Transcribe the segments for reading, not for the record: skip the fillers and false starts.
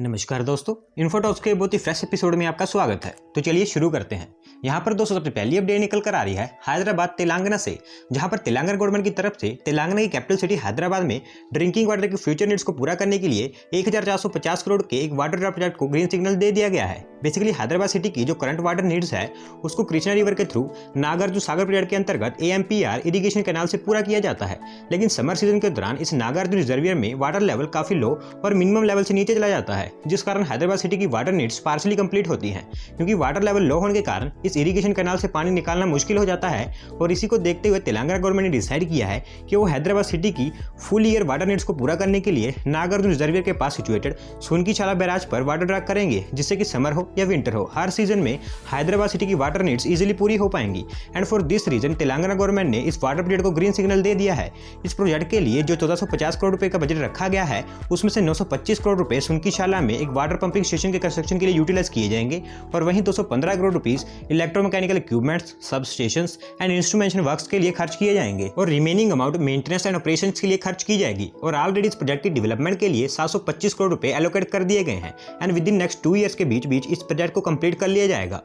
नमस्कार दोस्तों, इन्फोटॉक्स के बहुत ही फ्रेश एपिसोड में आपका स्वागत है। तो चलिए शुरू करते हैं। यहाँ पर दोस्तों सबसे पहली अपडेट निकल कर आ रही है हैदराबाद तेलंगाना से, जहाँ पर तेलंगाना गवर्नमेंट की तरफ से तेलंगाना की कैपिटल सिटी हैदराबाद में ड्रिंकिंग वाटर की फ्यूचर नीड्स को पूरा करने के लिए 1450 करोड़ के एक वाटर ड्राफ्ट प्रोजेक्ट को ग्रीन सिग्नल दे दिया गया है। बेसिकली हैदराबाद सिटी की जो करंट वाटर नीड्स है उसको कृष्णा रिवर के थ्रू नागार्जुन सागर प्रोजेक्ट के अंतर्गत AMPR इरिगेशन कैनाल से पूरा किया जाता है। लेकिन समर सीजन के दौरान इस नागार्जुन रिजर्वियर में वाटर लेवल काफी लो और मिनिमम लेवल से नीचे चला जाता है, जिस कारण हैदराबाद सिटी की वाटर नीड्स पार्शली कंप्लीट होती हैं। क्योंकि वाटर लेवल लो होने के कारण इस इरिगेशन कैनाल से पानी निकालना मुश्किल हो जाता है और इसी को देखते हुए तेलंगाना गवर्नमेंट ने डिसाइड किया है कि वो हैदराबाद सिटी की फुल ईयर वाटर नीड्स को पूरा करने के लिए नागार्जुन रिजर्वियर के पास सिचुएटेड सुनकीचाला बैराज पर वाटर ड्रैग करेंगे, जिससे कि समर हो या विंटर हो, हर सीजन में हैदराबाद सिटी की वाटर नीड्स इजीली पूरी हो पाएंगी। And for this reason Telangana government ने इस वाटर प्रोजेक्ट को ग्रीन सिग्नल दे दिया है। इस प्रोजेक्ट के लिए जो 1450 करोड़ रुपए का बजट रखा गया है उसमें से 925 करोड़ रुपए सुनकीचाला में एक वाटर पंपिंग स्टेशन के कंस्ट्रक्शन के लिए यूटिलाइज किए जाएंगे और वहीं 215 करोड़ रुपीस इलेक्ट्रोमैकेनिकल इक्विपमेंट्स, सब स्टेशंस एंड इंस्ट्रूमेंटेशन वर्क्स के लिए खर्च किए जाएंगे और remaining amount maintenance and operations के लिए खर्च की जाएगी। और ऑलरेडी इस प्रोजेक्ट की डेवलपमेंट के लिए 725 करोड़ रुपए एलोकेट कर दिए गए हैं and with in next 2 years के बीच इस प्रोजेक्ट को कंप्लीट कर लिया जाएगा।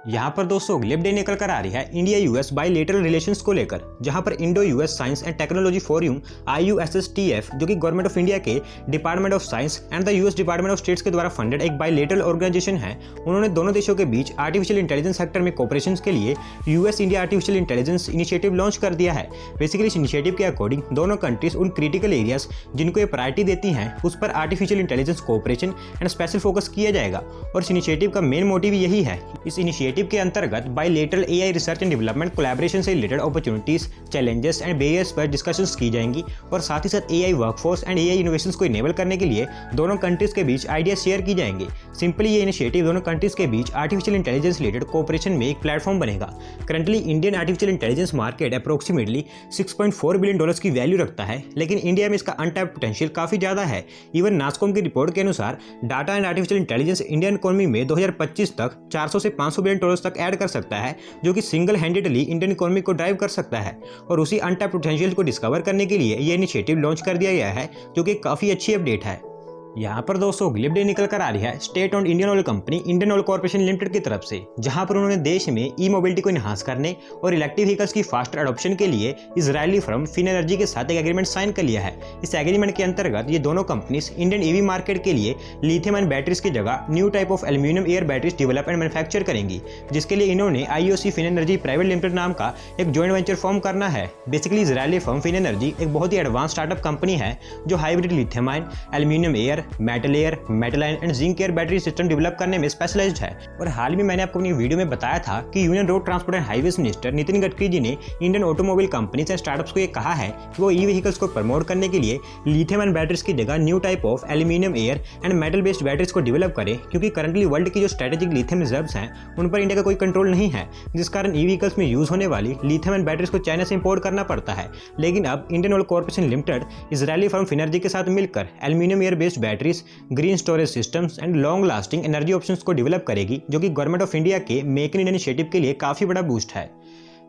यहाँ पर दोस्तों अगली अपडेट निकल कर आ रही है इंडिया यूएस बायलैटरल रिलेशंस को लेकर, जहाँ पर Indo US science and technology forum IUSSTF, जो कि गवर्नमेंट ऑफ इंडिया के department of science and the US department of states के द्वारा फंडेड एक बायलैटरल ऑर्गेनाइजेशन है, उन्होंने दोनों देशों के बीच आर्टिफिशियल इंटेलिजेंस सेक्टर में कोऑपरेशन के लिए US India artificial intelligence initiative launch कर दिया है। बेसिकली इस इनिशिएटिव के अकॉर्डिंग दोनों कंट्रीज उन क्रिटिकल एरियाज जिनको ये प्रायोरिटी देती हैं उस पर artificial intelligence cooperation and special focus किया जाएगा। और इस इनिशिएटिव का मेन मोटिव यही है। इस इनिशिएटिव के अंतर्गत bilateral AI research and development collaboration से related opportunities, challenges and barriers पर डिस्कशंस की जाएंगी और साथ ही साथ AI workforce and AI innovations को इनेबल करने के लिए दोनों कंट्रीज के बीच आइडिया शेयर की जाएंगे। सिंपली ये इनिशिएटिव दोनों कंट्रीज के बीच आर्टिफिशियल इंटेलिजेंस रिलेटेड कोऑपरेशन में एक प्लेटफॉर्म बनेगा। Currently Indian artificial intelligence market approximately $6.4 billion की वैल्यू रखता है, लेकिन इंडिया में इसका अनटैप्ड पोटेंशियल काफी ज्यादा है। इवन नास्कॉम की रिपोर्ट के अनुसार data and artificial intelligence Indian economy में 2025 तक 400 से 500 बिलियन डॉलर्स तक ऐड कर सकता है, जो कि सिंगल हैंडेडली इंडियन इकोनॉमी को ड्राइव कर सकता है। और उसी अनटैप्ड पोटेंशियल को डिस्कवर करने के लिए ये इनिशिएटिव लॉन्च कर दिया गया है, जो कि काफी अच्छी अपडेट है। यहाँ पर दोस्तों अगली अपडेट निकल कर आ रही है state owned Indian oil company Indian Oil Corporation limited की तरफ से, जहां पर उन्होंने देश में ई मोबिलिटी को इनहांस करने और इलेक्ट्रिक व्हीकल्स की फास्टर अडॉप्शन के लिए इजरायली फर्म फिन एनर्जी के साथ एक एग्रीमेंट साइन कर लिया है। इस एग्रीमेंट के अंतर्गत ये दोनों कंपनीज इंडियन EV मार्केट के लिए लिथियम आयन बैटरीज की जगह new type of aluminium air batteries develop and manufacture करेंगी, जिसके लिए इन्होंने IOC Phinergy private limited नाम का एक जॉइंट वेंचर फॉर्म करना है। Basically Israeli firm Phinergy एक बहुत ही एडवांस स्टार्टअप कंपनी है जो hybrid lithium ion, aluminium air, metal air, metal ion and zinc air battery system develop करने में स्पेशलाइज्ड है। और हाल में मैंने आपको अपनी वीडियो में बताया था कि union road transport and highways minister Nitin Gadkari ji ने Indian automobile companies and startups को ये कहा है कि वो ई व्हीकल्स को प्रमोट करने के लिए लिथियम आयन बैटरीज की जगह new type of aluminium air and metal based batteries को डेवलप करे, क्योंकि करंटली वर्ल्ड की जो स्ट्रेटेजिक लिथियम रिजर्व्स हैं उन पर इंडिया का कोई कंट्रोल नहीं है, जिस कारण ई व्हीकल्स में यूज होने वाली लिथियम आयन बैटरीज को चाइना से इंपोर्ट करना पड़ता है। लेकिन अब Indian Oil Corporation Limited Israeli firm Phinergy के साथ मिलकर aluminium air based batteries, green storage systems and long lasting energy options को डेवलप करेगी, जो कि गवर्नमेंट ऑफ इंडिया के मेक इन इंडिया इनिशिएटिव के लिए काफी बड़ा बूस्ट है।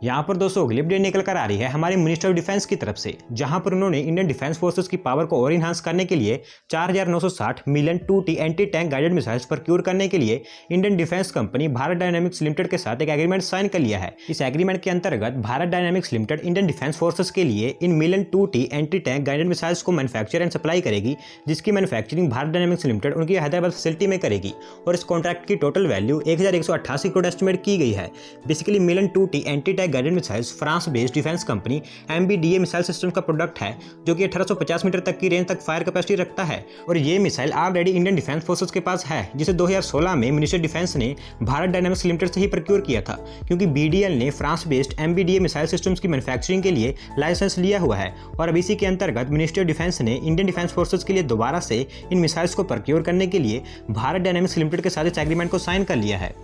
यहाँ पर दोस्तों अगली अपडेट निकल कर आ रही है हमारे मिनिस्टर ऑफ डिफेंस की तरफ से, जहां पर उन्होंने इंडियन डिफेंस फोर्सेस की पावर को और इनहांस करने के लिए 4960 million 2T anti tank guided missiles procure करने के लिए Indian defence company Bharat dynamics limited के साथ एक एग्रीमेंट साइन कर लिया है। इस एग्रीमेंट के अंतर्गत Bharat dynamics limited Indian defence forces के लिए in million 2T anti tank guided missiles को मैन्युफैक्चर एंड सप्लाई करेगी, जिसकी मैन्युफैक्चरिंग भारत डायनामिक्स लिमिटेड उनकी हैदराबाद फैसिलिटी में करेगी। और इस कॉन्ट्रैक्ट की टोटल वैल्यू 1188 करोड़ एस्टिमेट की गई है। Basically million 2T anti tank guided missiles France based defence company MBDA missile system का प्रोडक्ट है, जो कि 1850 मीटर तक की रेंज तक फायर कैपेसिटी रखता है। और ये missile already Indian defence forces के पास है, जिसे 2016 में मिनिस्टर डिफेंस ने भारत डायनामिक्स लिमिटेड से ही प्रोक्योर किया था, क्योंकि BDL ने France based MBDA missile systems की मैन्युफैक्चरिंग के लिए लाइसेंस लिया हुआ है। और अब इसी के अंतर्गत मिनिस्टर ऑफ डिफेंस ने इंडियन डिफेंस फोर्सेस के लिए दोबारा से इन मिसाइल्स को प्रोक्योर करने के लिए भारत डायनामिक्स लिमिटेड के साथ इस एग्रीमेंट को साइन कर लिया है।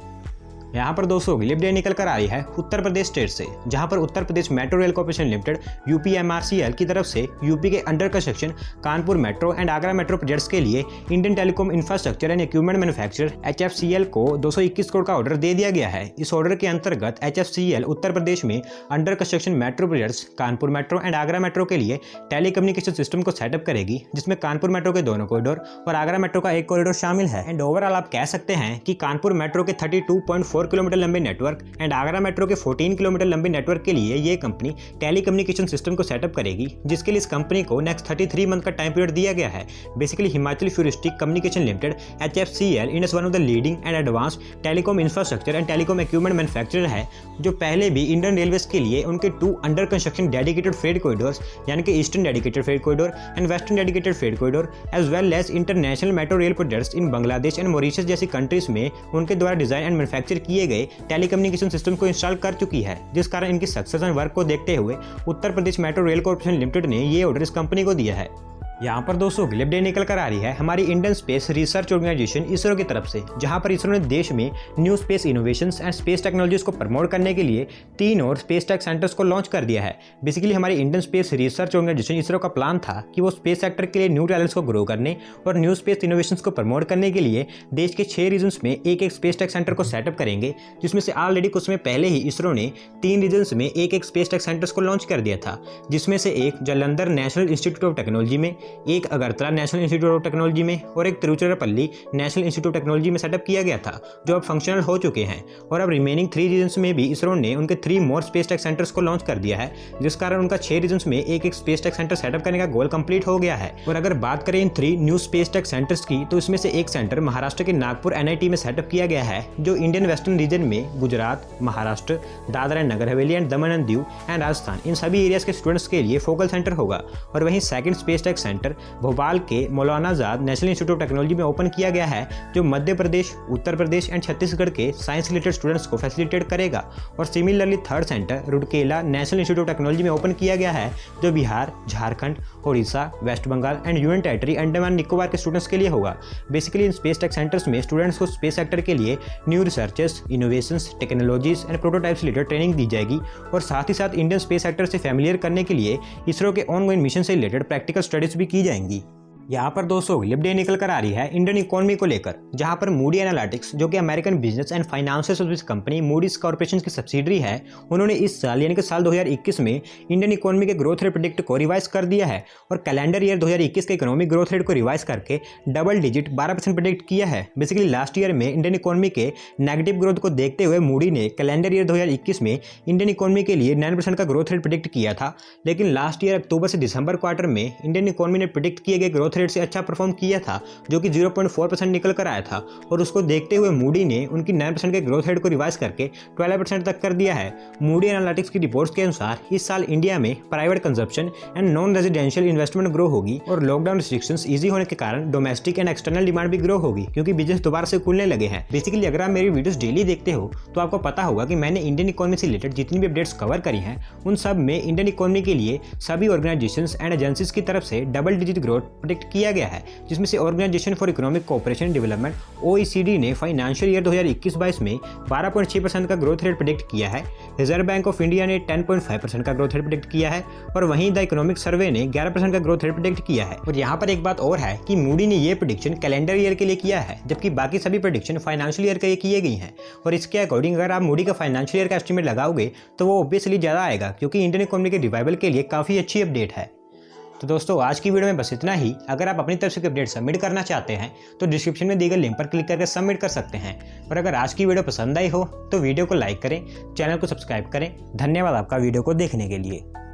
यहाँ पर दोस्तों अगली अपडेट निकल कर आ रही है उत्तर प्रदेश स्टेट से, जहाँ पर उत्तर प्रदेश मेट्रो रेल कॉर्पोरेशन लिमिटेड UPMRCL की तरफ से यूपी के under construction Kanpur metro and Agra metro projects के लिए Indian telecom infrastructure and equipment manufacturer HFCL को 221 करोड़ का ऑर्डर दे दिया गया है। इस ऑर्डर के अंतर्गत HFCL उत्तर प्रदेश में under construction metro projects Kanpur metro and Agra metro के लिए टेलीकम्युनिकेशन सिस्टम को सेटअप करेगी, जिसमें कानपुर मेट्रो के दोनों कॉरिडोर और आगरा मेट्रो का एक कॉरिडोर शामिल है। एंड ओवरऑल आप कह सकते हैं कि कानपुर मेट्रो के 32.4 किलोमीटर लंबे नेटवर्क एंड आगरा मेट्रो के 14 किलोमीटर लंबे नेटवर्क के लिए ये कंपनी टेलीकम्युनिकेशन सिस्टम को सेटअप करेगी, जिसके लिए इस कंपनी को नेक्स्ट 33 मंथ का टाइम पीरियड दिया गया है। बेसिकली हिमाचल फ्यूरिस्टिक कम्युनिकेशन लिमिटेड HFCL इंड one of the leading and advance telecom infrastructure and telecom equipment manufacturer है, जो पहले भी इंडियन रेलवेज के लिए उनके 2 under construction dedicated freight corridors यानी कि eastern dedicated freight corridor and western dedicated freight corridor as well as international metro rail projects in Bangladesh and Mauritius जैसी कंट्रीज में उनके द्वारा डिजाइन एंड मैन्युफैक्चर किए गए टेलीकम्युनिकेशन सिस्टम को इंस्टॉल कर चुकी है, जिस कारण इनकी सक्सेस एंड वर्क को देखते हुए उत्तर प्रदेश मेट्रो रेल कॉर्पोरेशन लिमिटेड ने ये ऑर्डर इस कंपनी को दिया है। यहाँ पर दोस्तों अगली अपडेट निकल कर आ रही है हमारी Indian space research organisation ISRO की तरफ से, जहाँ पर इसरो ने देश में new space innovations and space technologies को प्रमोट करने के लिए 3 और स्पेस टेक सेंटर्स को लॉन्च कर दिया है। बेसिकली हमारी Indian space research organisation ISRO का प्लान था कि वो स्पेस सेक्टर के लिए न्यू टैलेंट्स को ग्रो करने और न्यू स्पेस इनोवेशंस को प्रमोट करने के लिए देश के 6 रीजन्स में एक स्पेस टेक सेंटर को सेटअप करेंगे, जिसमें से ऑलरेडी कुछ समय पहले ही इसरो ने 3 रीजन्स में एक स्पेस टेक सेंटर्स को लॉन्च कर दिया था, जिसमें से एक Jalandhar national institute of technology में, एक Agartala national institute of technology में और एक Tiruchirappalli national institute of technology में सेटअप किया गया था, जो अब फंक्शनल हो चुके हैं। और अब रिमेनिंग 3 रीजन्स में भी इसरो ने उनके 3 मोर स्पेस टेक सेंटर्स को लॉन्च कर दिया है, जिस कारण उनका 6 रीजन्स में एक स्पेस टेक सेंटर सेटअप करने का गोल कंप्लीट हो गया है। और अगर बात करें इन 3 न्यू स्पेस टेक सेंटर्स की, तो इसमें से एक सेंटर महाराष्ट्र के नागपुर NIT में सेटअप किया गया है, जो इंडियन वेस्टर्न रीजन में Gujarat, Maharashtra, Dadra and Nagar Haveli and Daman and Diu and Rajasthan इन सभी एरियाज के स्टूडेंट्स के लिए फोकल सेंटर होगा। और वहीं second space tech centre Bhopal के मौलाना नेशनल इंस्टीट्यूट ऑफ टेक्नोलॉजी में ओपन किया गया है, जो मध्य प्रदेश, उत्तर प्रदेश एंड छत्तीसगढ़ के साइंस रिलेटेड स्टूडेंट्स को फैसिलिटेट करेगा। और similarly third centre Rourkela national institute of technology में ओपन किया गया है, जो Bihar, Jharkhand, Odisha, west Bengal and union territory Andaman Nicobar के स्टूडेंट्स के लिए होगा। बेसिकली इन स्पेस टेक सेंटर्स में स्टूडेंट्स को स्पेस सेक्टर के लिए new researches, innovations, technologies and prototypes related training दी जाएगी, और साथ ही साथ इंडियन स्पेस सेक्टर से फैमिलियर करने के लिए इसरो के ऑनगोइंग मिशन से रिलेटेड प्रैक्टिकल स्टडीज भी की जाएंगी। यहाँ पर दोस्तों अगली अपडेट निकल कर आ रही है इंडियन इकोनॉमी को लेकर, जहाँ पर मूडी एनालिटिक्स, जो कि American business and financial service company Moody's corporation की सब्सिडरी है, उन्होंने इस साल यानी कि साल 2021 में इंडियन इकोनॉमी के ग्रोथ रेट प्रेडिक्ट को रिवाइज कर दिया है, और कैलेंडर ईयर 2021 के इकोनॉमिक ग्रोथ रेट को रिवाइज करके डबल डिजिट 12% प्रेडिक्ट किया है। बेसिकली लास्ट ईयर में इंडियन इकोनॉमी के नेगेटिव ग्रोथ को देखते हुए मूडी ने कैलेंडर ईयर 2021 में इंडियन इकोनॉमी के लिए 9% का ग्रोथ रेट प्रेडिक्ट किया था, लेकिन लास्ट ईयर अक्टूबर से दिसंबर क्वार्टर में इंडियन इकोनॉमी ने प्रेडिक्ट किए गए ग्रोथ रेट से अच्छा परफॉर्म किया था, जो कि 0.4% निकल कर आया था, और उसको देखते हुए मूडी ने उनकी 9% के ग्रोथ रेट को रिवाइज करके 12% तक कर दिया है। मूडी एनालिटिक्स की रिपोर्ट्स के अनुसार इस साल इंडिया में private consumption and non residential investment grow होगी, और लॉकडाउन रिस्ट्रिक्शंस इजी होने के कारण डोमेस्टिक एंड एक्सटर्नल डिमांड भी ग्रो होगी, क्योंकि बिजनेस दोबारा से खुलने लगे हैं। बेसिकली अगर आप मेरी वीडियोस डेली देखते हो तो आपको पता होगा कि मैंने इंडियन इकोनॉमी से रिलेटेड जितनी भी अपडेट्स कवर करी हैं, उन सब में इंडियन इकोनॉमी के लिए सभी ऑर्गेनाइजेशंस एंड एजेंसीज की तरफ से डबल डिजिट ग्रोथ प्रेडिक्ट किया गया है, जिसमें से organisation for economic cooperation and development OECD ने फाइनेंशियल ईयर 2021-22 में 12.6% का ग्रोथ रेट प्रेडिक्ट किया है। रिजर्व बैंक ऑफ इंडिया ने 10.5% का ग्रोथ रेट प्रेडिक्ट किया है, और वहीं द इकोनॉमिक सर्वे ने 11% का ग्रोथ रेट प्रेडिक्ट किया है। और यहाँ पर एक बात और है कि मूडी ने ये प्रेडिक्शन कैलेंडर ईयर के लिए किया है, जबकि बाकी सभी प्रेडिक्शन फाइनेंशियल ईयर के लिए किए गई हैं। और इसके अकॉर्डिंग अगर आप मूडी का फाइनेंशियल ईयर का एस्टिमेट लगाओगे तो वो ऑब्वियसली ज़्यादा आएगा, क्योंकि इंडियन इकोनॉमी के रिवाइवल के लिए काफ़ी अच्छी अपडेट है। तो दोस्तों आज की वीडियो में बस इतना ही। अगर आप अपनी तरफ से अपडेट सबमिट करना चाहते हैं तो डिस्क्रिप्शन में दिए गए लिंक पर क्लिक करके सबमिट कर सकते हैं। और अगर आज की वीडियो पसंद आई हो तो वीडियो को लाइक करें, चैनल को सब्सक्राइब करें। धन्यवाद आपका वीडियो को देखने के लिए।